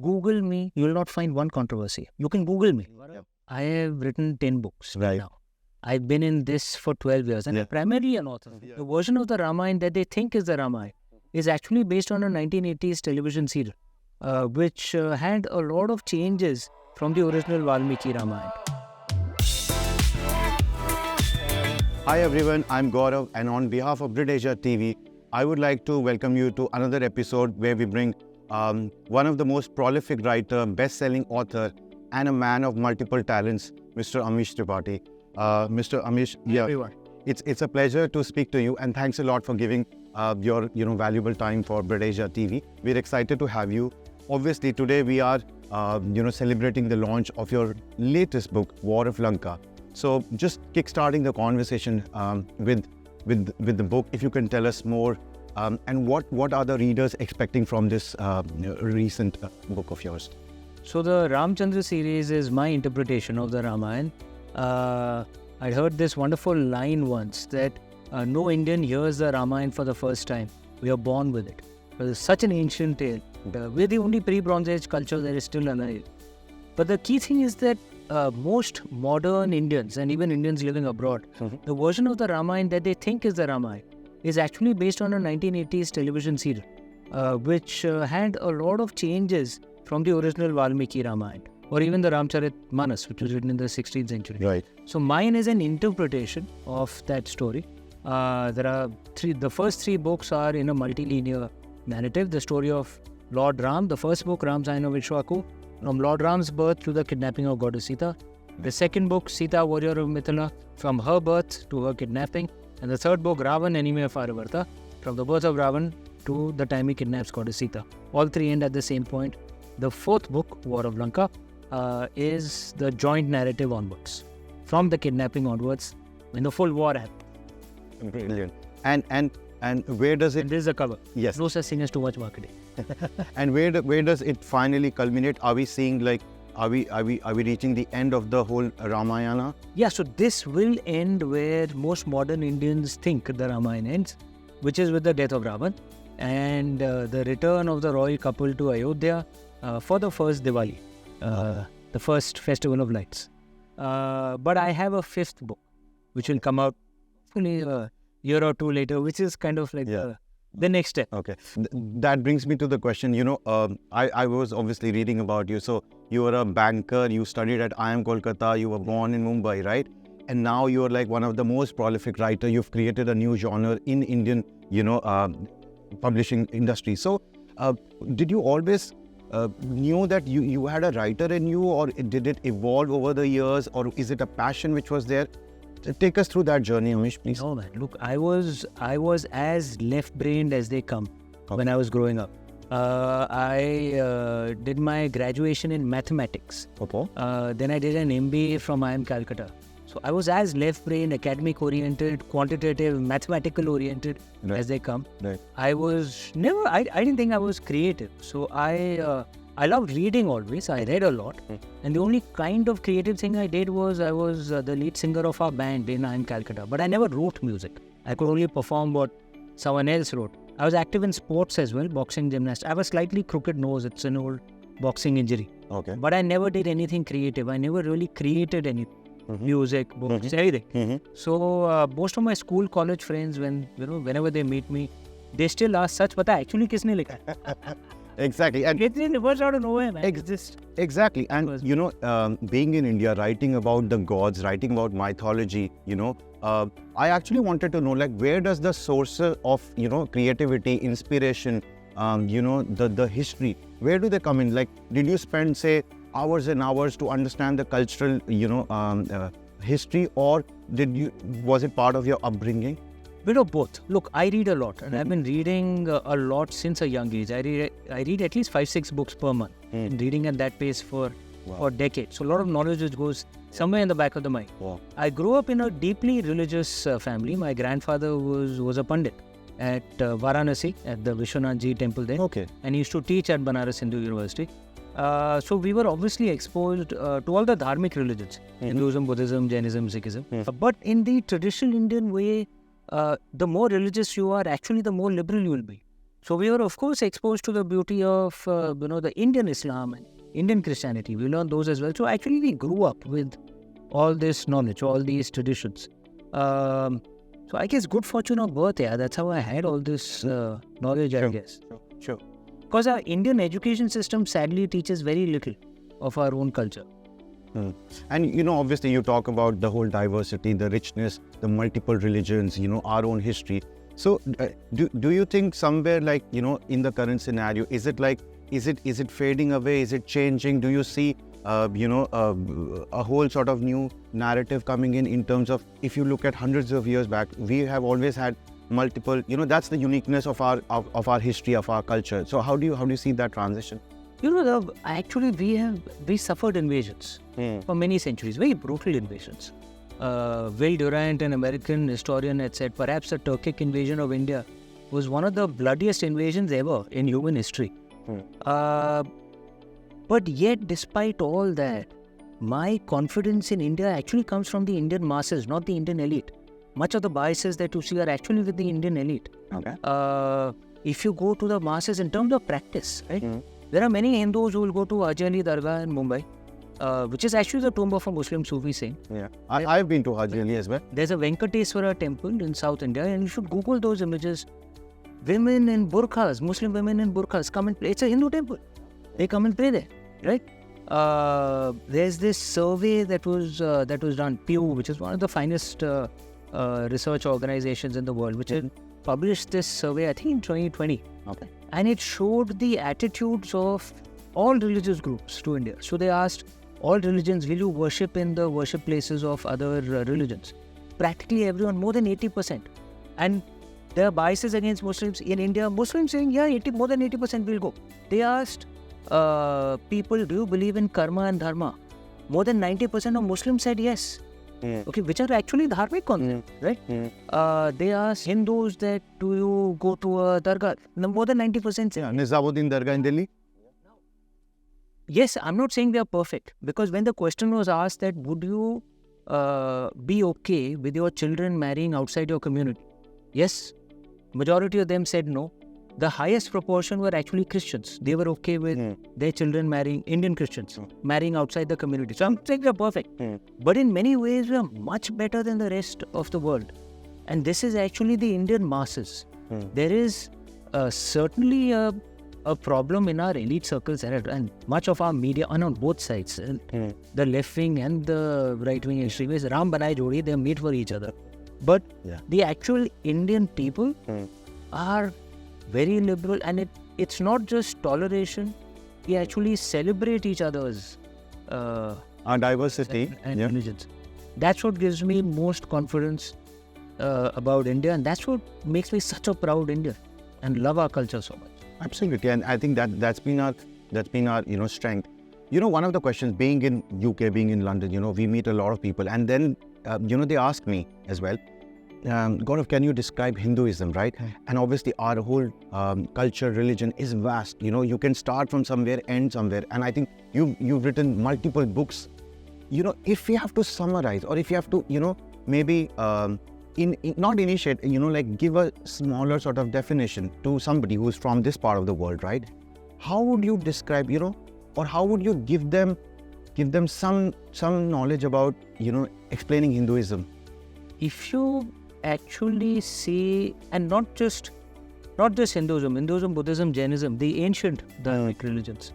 Google me, you will not find one controversy. You can Google me. Yep. I have written 10 books Right. now. I've been in this for 12 years and I'm primarily an author. Yeah. The version of the Ramayana that they think is the Ramayana is actually based on a 1980s television serial, which had a lot of changes from the original Valmiki Ramayana. Hi everyone, I'm Gaurav, and on behalf of BritAsia TV, I would like to welcome you to another episode where we bring one of the most prolific writer, best-selling author, and a man of multiple talents, Mr. Amish Tripathi. Mr. Amish, Everyone. it's a pleasure to speak to you, and thanks a lot for giving your valuable time for BritAsia TV. We're excited to have you. Obviously, today we are celebrating the launch of your latest book, War of Lanka. So, just kickstarting the conversation with the book, if you can tell us more, and what are the readers expecting from this recent book of yours? So the Ramchandra series is my interpretation of the Ramayana. I heard this wonderful line once that no Indian hears the Ramayana for the first time. We are born with it. It's such an ancient tale. We're the only pre-Bronze Age culture that is still alive. But the key thing is that most modern Indians and even Indians living abroad, the version of the Ramayana that they think is the Ramayana is actually based on a 1980s television serial, which had a lot of changes from the original Valmiki Ramayana or even the Ramcharitmanas, which was written in the 16th century. Right. So mine is an interpretation of that story. There are the first three books are in a multilinear narrative. The story of Lord Ram, the first book, Ramsayana Vishwaku, from Lord Ram's birth to the kidnapping of Goddess Sita. The second book, Sita, warrior of Mithila, from her birth to her kidnapping. And the third book, Ravan, enemy of Aravarta, from the birth of Ravan to the time he kidnaps Goddess Sita. All three end at the same point. The fourth book, War of Lanka, is the joint narrative onwards. From the kidnapping onwards, when the full war happened. Brilliant. And where does And it? this is the cover. Yes. No such thing as too much marketing. And where does it finally culminate? Are we seeing are we reaching the end of the whole Ramayana? Yeah, so this will end where most modern Indians think the Ramayana ends, which is with the death of Ravan and the return of the royal couple to Ayodhya for the first Diwali, the first festival of lights. But I have a fifth book, which will come out hopefully a year or two later, which is kind of like the next step. Okay. That brings me to the question, I was obviously reading about you. So you were a banker, you studied at IIM Kolkata, you were born in Mumbai, right? And now you're like one of the most prolific writer. You've created a new genre in Indian, publishing industry. So did you always knew that you had a writer in you, or did it evolve over the years, or is it a passion which was there? Take us through that journey, Amish, please. No, man. Look, I was as left-brained as they come when I was growing up. I did my graduation in mathematics. Okay. Then I did an MBA from IIM Calcutta. So I was as left-brained, academic-oriented, quantitative, mathematical-oriented as they come. Right. I was never. I didn't think I was creative. So I loved reading always. I read a lot. And the only kind of creative thing I did was I was the lead singer of our band in IIM Calcutta. But I never wrote music. I could only perform what someone else wrote. I was active in sports as well, boxing, gymnastics. I have a slightly crooked nose. It's an old boxing injury. Okay. But I never did anything creative. I never really created any music, books, everything. So most of my school, college friends, whenever they meet me, they still ask, "Sach pata hai, actually kisne likha?" Exactly. And It was out of nowhere, man. exactly. And being in India, writing about the gods, writing about mythology, I actually wanted to know, where does the source of creativity, inspiration, the history, where do they come in? Did you spend, say, hours and hours to understand the cultural history, or was it part of your upbringing? Bit of both. Look, I read a lot, and I've been reading a lot since a young age. I read at least 5-6 books per month. Been reading at that pace for decades. So a lot of knowledge which goes somewhere in the back of the mind. Wow. I grew up in a deeply religious family. My grandfather was a pandit at Varanasi, at the Vishwanathji temple there. Okay. And he used to teach at Banaras Hindu University. So we were obviously exposed to all the dharmic religions, Hinduism, Buddhism, Jainism, Sikhism. But in the traditional Indian way, the more religious you are, actually the more liberal you will be. So we were, of course, exposed to the beauty of, the Indian Islam and Indian Christianity. We learned those as well. So actually, we grew up with all this knowledge, all these traditions. So I guess good fortune of birth, yeah. That's how I had all this knowledge, I guess. Sure. Because our Indian education system sadly teaches very little of our own culture. And obviously you talk about the whole diversity, the richness, the multiple religions, our own history. So do you think somewhere like, in the current scenario, is it fading away? Is it changing? Do you see, a whole sort of new narrative coming in terms of, if you look at hundreds of years back, we have always had multiple, that's the uniqueness of our history, of our culture. So how do you see that transition? Actually we suffered invasions for many centuries, very brutal invasions. Will Durant, an American historian, had said perhaps the Turkic invasion of India was one of the bloodiest invasions ever in human history. But yet, despite all that, my confidence in India actually comes from the Indian masses, not the Indian elite. Much of the biases that you see are actually with the Indian elite. Okay. If you go to the masses in terms of practice, right? There are many Hindus who will go to Ajali Dargah in Mumbai, which is actually the tomb of a Muslim Sufi saint. Yeah, I've been to Ajali as well. There's a Venkateswara temple in South India, and you should Google those images. Women in burqas, Muslim women in burqas come and play. It's a Hindu temple. They come and pray there, right? There's this survey that was done, Pew, which is one of the finest research organizations in the world, which had published this survey, I think, in 2020. Okay. And it showed the attitudes of all religious groups to India. So they asked all religions, will you worship in the worship places of other religions? Practically everyone, more than 80%. And there are biases against Muslims in India. Muslims saying, yeah, more than 80% will go. They asked people, do you believe in karma and dharma? More than 90% of Muslims said yes. Okay, which are actually dharmic concepts, right? They asked Hindus that, do you go to a dargah? More than 90% say Nizamuddin Dargah in Delhi? Yes, I'm not saying they are perfect, because when the question was asked that would you be okay with your children marrying outside your community? Yes, majority of them said no. The highest proportion were actually Christians. They were okay with their children marrying Indian Christians, marrying outside the community. So I'm saying they're perfect. But in many ways, we are much better than the rest of the world. And this is actually the Indian masses. There is certainly a problem in our elite circles, and much of our media, and on both sides, the left wing and the right wing extremists, Ram Banai Jodi, they meet for each other. But the actual Indian people are very liberal, and it's not just toleration. We actually celebrate each other's our diversity and religions. That's what gives me most confidence about India, and that's what makes me such a proud Indian and love our culture so much. Absolutely, and I think that's been our strength. One of the questions, being in UK, being in London, we meet a lot of people, and then they ask me as well, Gaurav, can you describe Hinduism, right? And obviously our whole culture, religion is vast. You can start from somewhere, end somewhere. And I think you've written multiple books. If you have to summarize, or if you have to, maybe not initiate, like give a smaller sort of definition to somebody who's from this part of the world, right? How would you describe, or how would you give them some knowledge about, explaining Hinduism? If you actually see, and not just Hinduism, Buddhism, Jainism, the ancient Dharmic religions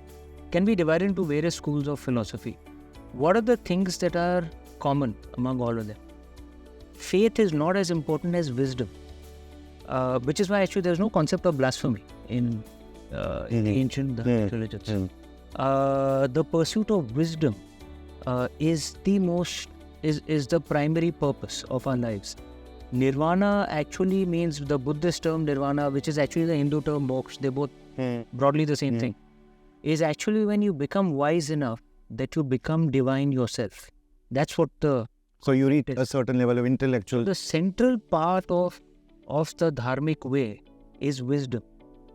can be divided into various schools of philosophy. What are the things that are common among all of them? Faith is not as important as wisdom, which is why actually there's no concept of blasphemy in the ancient Dharmic religions. The pursuit of wisdom is the primary purpose of our lives. Nirvana actually means the Buddhist term nirvana, which is actually the Hindu term moksha. They're both broadly the same thing. Is actually when you become wise enough that you become divine yourself. That's what the... So you reach a certain level of intellectual... The central part of the dharmic way is wisdom.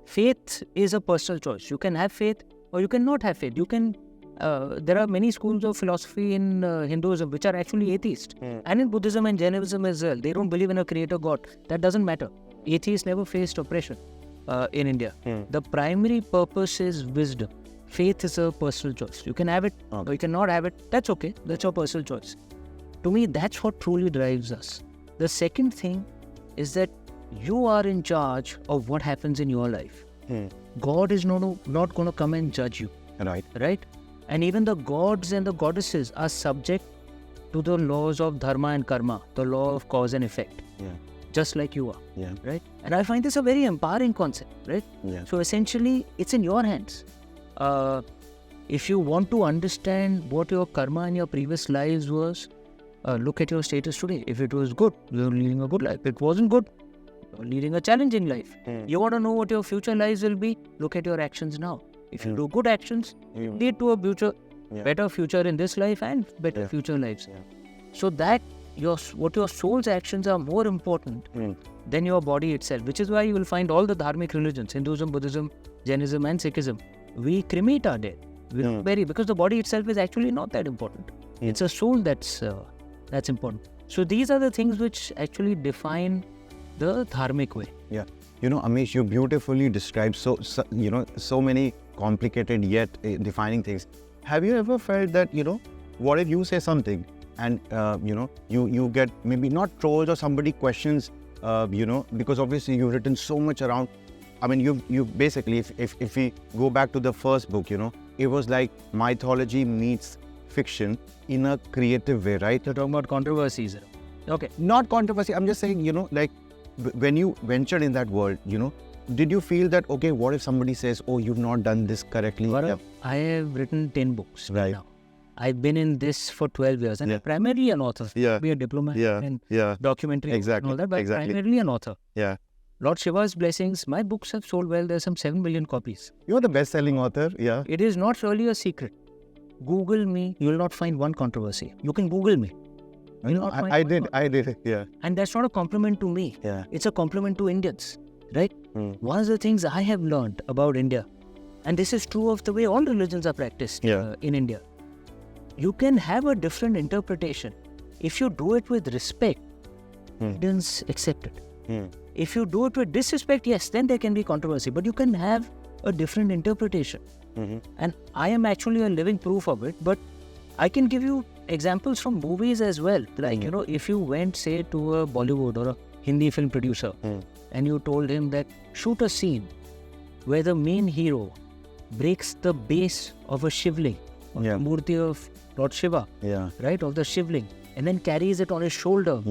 Faith is a personal choice. You can have faith or you can not have faith. You can... there are many schools of philosophy in Hinduism which are actually atheist. And in Buddhism and Jainism as well. They don't believe in a creator God. That doesn't matter. Atheists never faced oppression. in India. The primary purpose is wisdom. Faith is a personal choice. You can have it or you cannot have it. That's okay. That's your personal choice. To me, that's what truly drives us. The second thing is that you are in charge of what happens in your life. God is not going to come and judge you. Right? And even the gods and the goddesses are subject to the laws of dharma and karma, the law of cause and effect. Just like you are. Right? And I find this a very empowering concept. Right? So essentially, it's in your hands. If you want to understand what your karma in your previous lives was, look at your status today. If it was good, you're leading a good life. If it wasn't good, you're leading a challenging life. You want to know what your future lives will be? Look at your actions now. If you do good actions, lead to a better future in this life and better future lives. So that what your soul's actions are more important than your body itself, which is why you will find all the dharmic religions, Hinduism, Buddhism, Jainism and Sikhism, we cremate our dead. We bury, because the body itself is actually not that important. It's a soul that's important. So these are the things which actually define the dharmic way. Amish, you beautifully described so many complicated yet defining things. Have you ever felt that, what if you say something and, you get maybe not trolls or somebody questions, because obviously you've written so much around. I mean, you basically, if we go back to the first book, it was like mythology meets fiction in a creative way, right? You're talking about controversies. Okay. Not controversy. I'm just saying, like when you ventured in that world, did you feel that, okay, what if somebody says, oh, you've not done this correctly? Gaurav, I have written 10 books right now. I've been in this for 12 years and I'm primarily an author. Be a diplomat and documentary and all that, but primarily an author. Lord Shiva's blessings, my books have sold well. There's some 7 million copies. You're the best-selling author, It is not really a secret. Google me, you will not find one controversy. You can Google me. I did, And that's not a compliment to me. It's a compliment to Indians, right? One of the things I have learned about India, and this is true of the way all religions are practiced in India, you can have a different interpretation. If you do it with respect, Indians accept it. If you do it with disrespect, yes, then there can be controversy, but you can have a different interpretation. And I am actually a living proof of it, but I can give you examples from movies as well. Like, if you went, say, to a Bollywood or a Hindi film producer and you told him that shoot a scene where the main hero breaks the base of a shivling, of the murti of Lord Shiva, right, of the shivling, and then carries it on his shoulder,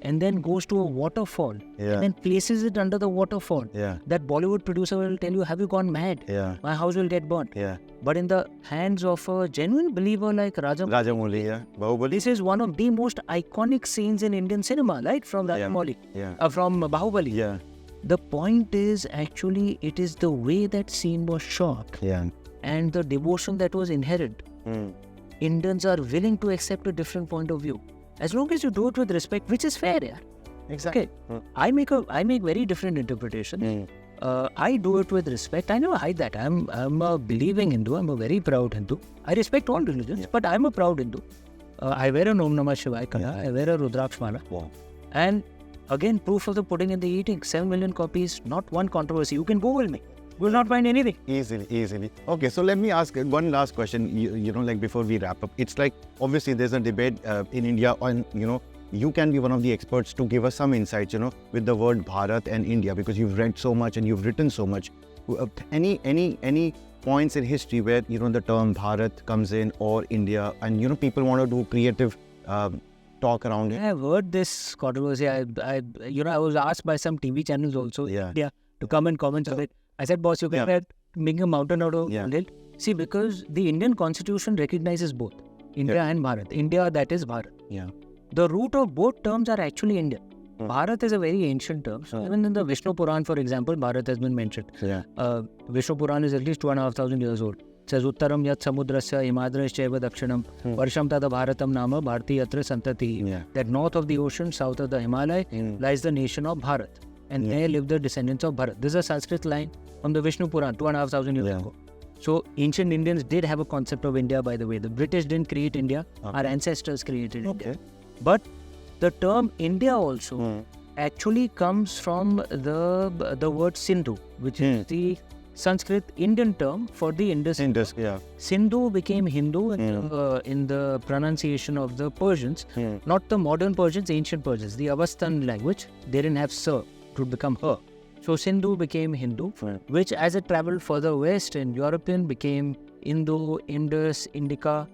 and then goes to a waterfall, and then places it under the waterfall. That Bollywood producer will tell you, have you gone mad? My house will get burnt. But in the hands of a genuine believer like Rajamouli, Bahubali. This is one of the most iconic scenes in Indian cinema, right, from Rajamouli, from Bahubali. The point is, actually, it is the way that scene was shot and the devotion that was inherent. Indians are willing to accept a different point of view, as long as you do it with respect, which is fair. Exactly. Okay. I make very different interpretations. I do it with respect. I never hide that. I'm a believing Hindu. I'm a very proud Hindu. I respect all religions, but I'm a proud Hindu. I wear a Om Namah Shivaya Kala. I wear a Rudraksh Mala. And again, proof of the pudding and the eating. 7 million copies, not one controversy. You can Google me. You will not find anything. Easily. Okay, so let me ask one last question, like before we wrap up. It's like, obviously there's a debate in India on, you can be one of the experts to give us some insights, with the word Bharat and India, because you've read so much and you've written so much. Any points in history where, the term Bharat comes in, or India, and, people want to do creative talk around it? I've heard this controversy. I was asked by some TV channels also India to come and comment on it. I said, boss, you can make a mountain out of a hill. See, because the Indian constitution recognizes both India and Bharat. India, that is Bharat. The root of both terms are actually Indian. Bharat is a very ancient term. So even in the Vishnu Puran, for example, Bharat has been mentioned. Vishnu Puran is at least 2,500 years old. It says, Uttaram yat samudrasya imadrashchaiva dakshinam varsham tada bharatam nama bharti yatra santati. That north of the ocean, south of the Himalaya, lies the nation of Bharat. And there live the descendants of Bharat. This is a Sanskrit line from the Vishnu Puran, 2,500 years ago. So ancient Indians did have a concept of India, by the way. The British didn't create India. Our ancestors created India. But the term India also actually comes from the word Sindhu, which is the Sanskrit Indian term for the Indus. Indus, yeah. Sindhu became Hindu in the pronunciation of the Persians, not the modern Persians, ancient Persians. The Avastan language, they didn't have Sir to become her. So Sindhu became Hindu, which as it traveled further west in European became Indo, Indus, Indica,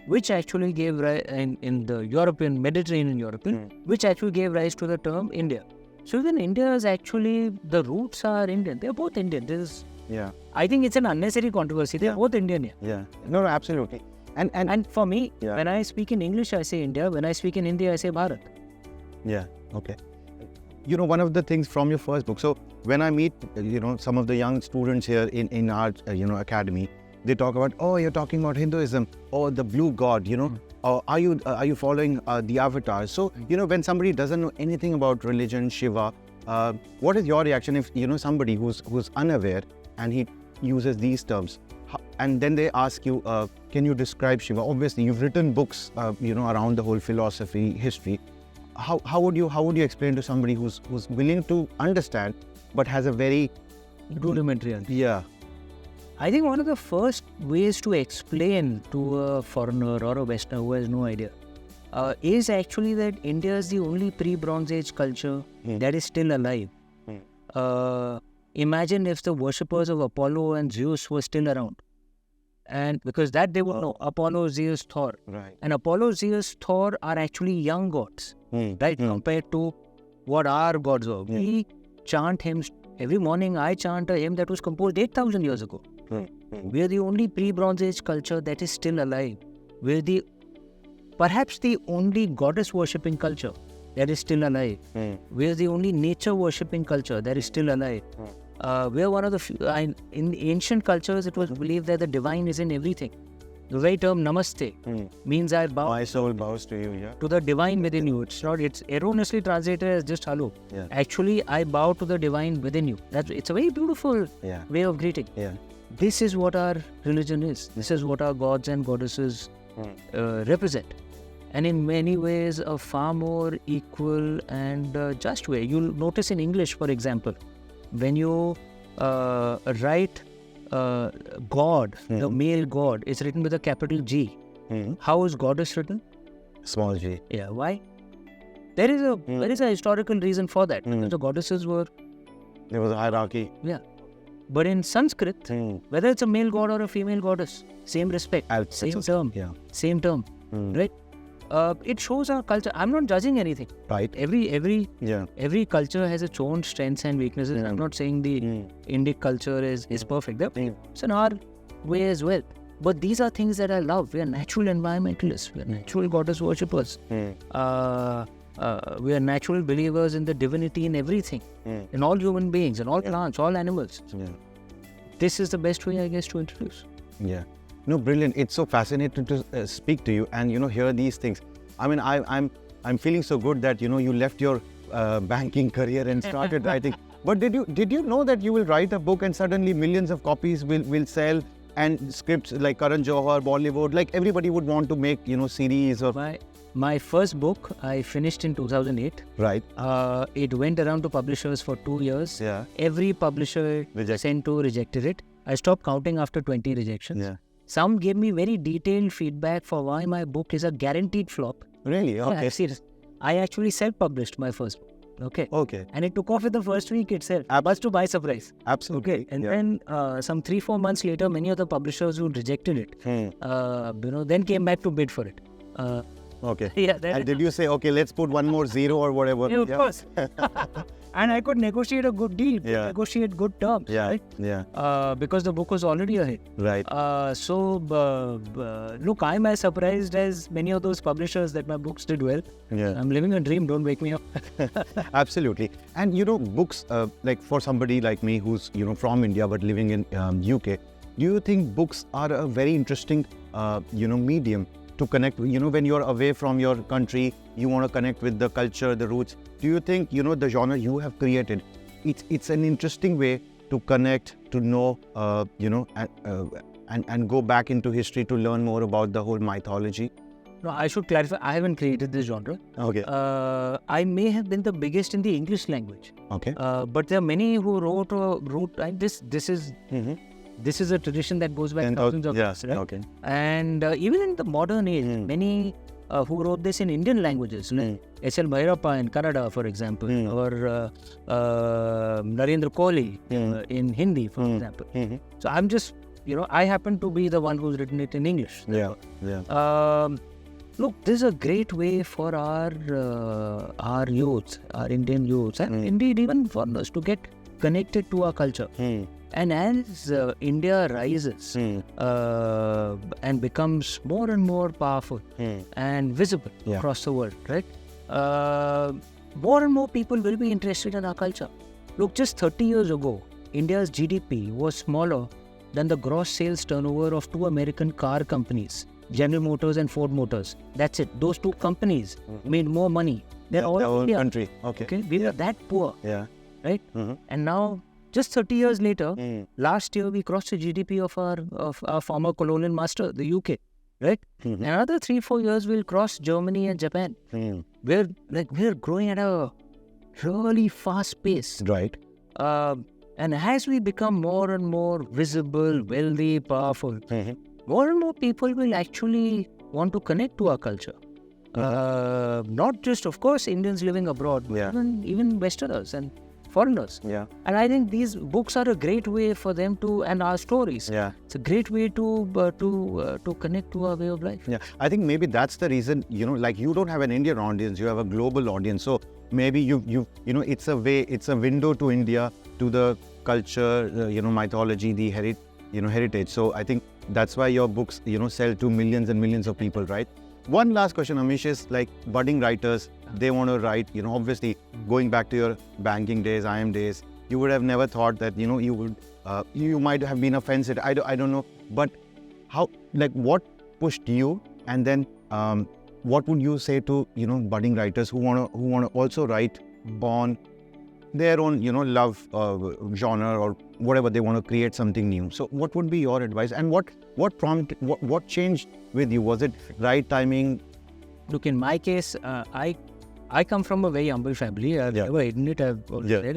which actually gave rise in the European, Mediterranean European, which actually gave rise to the term India. So even India is actually, the roots are Indian. They're both Indian. I think it's an unnecessary controversy. They're both Indian. Yeah. No, absolutely. And for me, when I speak in English, I say India. When I speak in Hindi, I say Bharat. Yeah. Okay. One of the things from your first book. So when I meet, some of the young students here in our, academy, they talk about, oh, you're talking about Hinduism, or the blue god, or are you following the avatar? So, when somebody doesn't know anything about religion, Shiva, what is your reaction if, somebody who's unaware and he uses these terms, and then they ask you, can you describe Shiva? Obviously, you've written books, around the whole philosophy, history. How would you explain to somebody who's willing to understand, but has a very rudimentary answer? Yeah. I think one of the first ways to explain to a foreigner or a Westerner who has no idea is actually that India is the only pre-Bronze Age culture that is still alive. Imagine if the worshippers of Apollo and Zeus were still around. And because that they would know, Apollo, Zeus, Thor. Right. And Apollo, Zeus, Thor are actually young gods, right? Compared to what our gods were. We chant hymns. Every morning I chant a hymn that was composed 8,000 years ago. We are the only pre-Bronze Age culture that is still alive. We're perhaps the only goddess worshipping culture that is still alive. We're the only nature worshipping culture that is still alive. We're one of the few. In ancient cultures, it was believed that the divine is in everything. The very term namaste means I bow. My soul bows to you, yeah. To the divine within you. It's erroneously translated as just hello. Yeah. Actually, I bow to the divine within you. It's a very beautiful way of greeting. Yeah. This is what our religion is. This is what our gods and goddesses represent. And in many ways, a far more equal and just way. You'll notice in English, for example, when you write God, the male God, is written with a capital G. How is goddess written? Small g. Yeah, why? There is a historical reason for that. Because the goddesses were... There was a hierarchy. Yeah. But in Sanskrit, whether it's a male god or a female goddess, same respect, same term, same term, right? It shows our culture. I'm not judging anything. Right. Every culture has its own strengths and weaknesses. I'm not saying the Indic culture is perfect. It's in our way as well. But these are things that I love. We are natural environmentalists. We are natural goddess worshippers. We are natural believers in the divinity in everything. In all human beings, in all plants, all animals. This is the best way, I guess, to introduce. Yeah. No, brilliant. It's so fascinating to speak to you and, hear these things. I mean, I'm feeling so good that, you left your banking career and started writing. But did you know that you will write a book and suddenly millions of copies will sell, and scripts like Karan Johar, Bollywood, like everybody would want to make, series or... My first book, I finished in 2008. Right. It went around to publishers for 2 years. Yeah. Every publisher sent to rejected it. I stopped counting after 20 rejections. Yeah. Some gave me very detailed feedback for why my book is a guaranteed flop. Really? Okay. Yeah, serious. I actually self-published my first book. Okay. And it took off in the first week itself. Much to my surprise. Absolutely. Okay. And then some 3-4 months later, many of the publishers who rejected it, then came back to bid for it. Okay. Yeah. And did you say, okay, let's put one more zero or whatever? Yeah, of course. And I could negotiate a good deal, negotiate good terms, right? Yeah. Because the book was already a hit. Right. Look, I'm as surprised as many of those publishers that my books did well. Yeah. I'm living a dream, don't wake me up. Absolutely. And, books, like for somebody like me who's, from India but living in UK, do you think books are a very interesting, medium to connect? When you're away from your country, you want to connect with the culture, the roots. Do you think, the genre you have created, it's an interesting way to connect, to know, and go back into history to learn more about the whole mythology? No, I should clarify. I haven't created this genre. Okay. I may have been the biggest in the English language. Okay. But there are many who wrote. And this is a tradition that goes back thousands of years, right? Okay. And even in the modern age, many who wrote this in Indian languages, like S.L. Bhairappa in Kannada, for example, or Narendra Kohli in Hindi, for example. So I'm just, I happen to be the one who's written it in English. Yeah. Look, this is a great way for our youth, our Indian youths, and indeed even foreigners to get connected to our culture. And as India rises and becomes more and more powerful and visible across the world, right? More and more people will be interested in our culture. Look, just 30 years ago, India's GDP was smaller than the gross sales turnover of two American car companies, General Motors and Ford Motors. That's it. Those two companies made more money than all of India. Country. Okay. We were that poor. Yeah. Right? And now, just 30 years later, last year we crossed the GDP of our former colonial master, the UK. Right? Another 3-4 years we'll cross Germany and Japan. We're growing at a really fast pace. Right. And as we become more and more visible, wealthy, powerful, more and more people will actually want to connect to our culture. Not just, of course, Indians living abroad, but even Westerners and foreigners. Yeah. And I think these books are a great way for them to, and our stories. Yeah. It's a great way to connect to our way of life. Yeah. I think maybe that's the reason, like you don't have an Indian audience, you have a global audience. So maybe it's a window to India, to the culture, mythology, the heritage. So I think that's why your books, sell to millions and millions of people, right? One last question, Amish, is like budding writers, they want to write, obviously going back to your banking days, IM days, you would have never thought that, you might have been a fence sitter. I don't know. But what pushed you? And then what would you say to, budding writers who want to also write on their own, love genre or whatever, they want to create something new. So what would be your advice? And what changed with you? Was it right timing? Look, in my case, I come from a very humble family. I've never hidden it. I've always said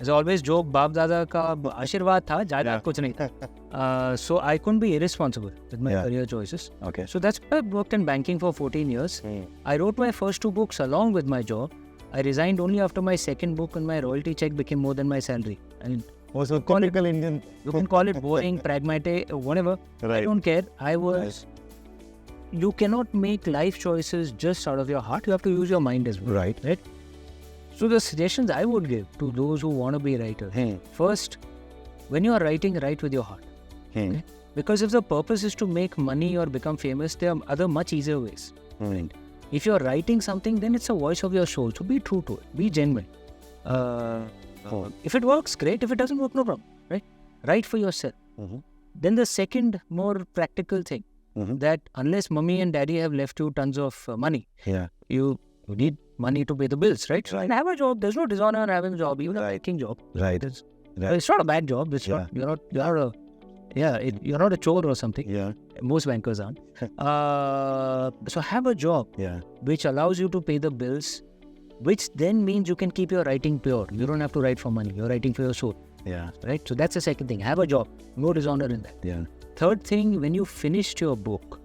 as I always joke, Baap Dada ka ashirwad tha, jayad kuch nahi tha. So I couldn't be irresponsible with my career choices. Okay. So that's why I worked in banking for 14 years. I wrote my first 2 books along with my job. I resigned only after my second book and my royalty check became more than my salary. I mean, so typical Indian. You can call it boring, pragmatic, whatever. Right. I don't care. You cannot make life choices just out of your heart. You have to use your mind as well. Right. So the suggestions I would give to those who want to be writers. First, when you are writing, write with your heart. Okay? Because if the purpose is to make money or become famous, there are other much easier ways. Right? If you're writing something, then it's a voice of your soul. So be true to it. Be genuine. If it works, great. If it doesn't work, no problem. Right? Write for yourself. Then the second, more practical thing, that unless mommy and daddy have left you tons of money, you need money to pay the bills, right? And have a job. There's no dishonor in having a job, even a banking job. It's not a bad job. It's not. You're not a chore or something. Yeah. Most bankers aren't. So have a job which allows you to pay the bills, which then means you can keep your writing pure. You don't have to write for money. You're writing for your soul. Yeah. Right? So that's the second thing. Have a job. No dishonor in that. Yeah. Third thing, when you finished your book,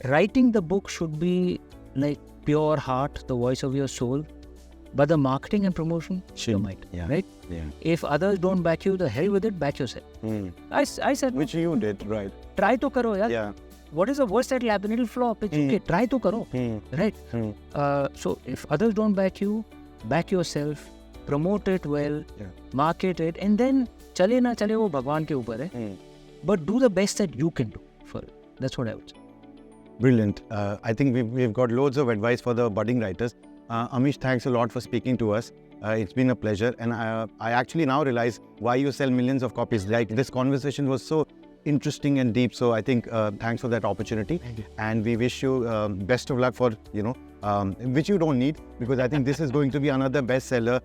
writing the book should be like pure heart, the voice of your soul. But the marketing and promotion, you might. Right? Yeah. If others don't back you, the hell with it, back yourself. I said, which you did, right? Try to karo, yaar. Yeah. What is the worst that will happen? It'll flop. It's okay. Try to karo. Right? So if others don't back you, back yourself, promote it well, market it, and then chale na chale wo Bhagwan ke upar hai. But do the best that you can do for it. That's what I would say. Brilliant. I think we've got loads of advice for the budding writers. Amish, thanks a lot for speaking to us. It's been a pleasure. And I actually now realize why you sell millions of copies. Like, this conversation was so interesting and deep. So I think thanks for that opportunity. And we wish you best of luck for, which you don't need, because I think this is going to be another bestseller,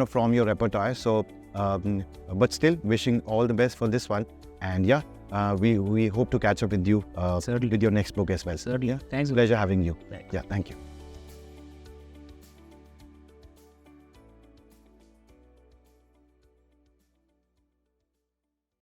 from your repertoire. So, but still wishing all the best for this one. And We hope to catch up with you Certainly. with your next book as well. Certainly. Yeah? Thanks. Pleasure having you. Thanks. Yeah, thank you.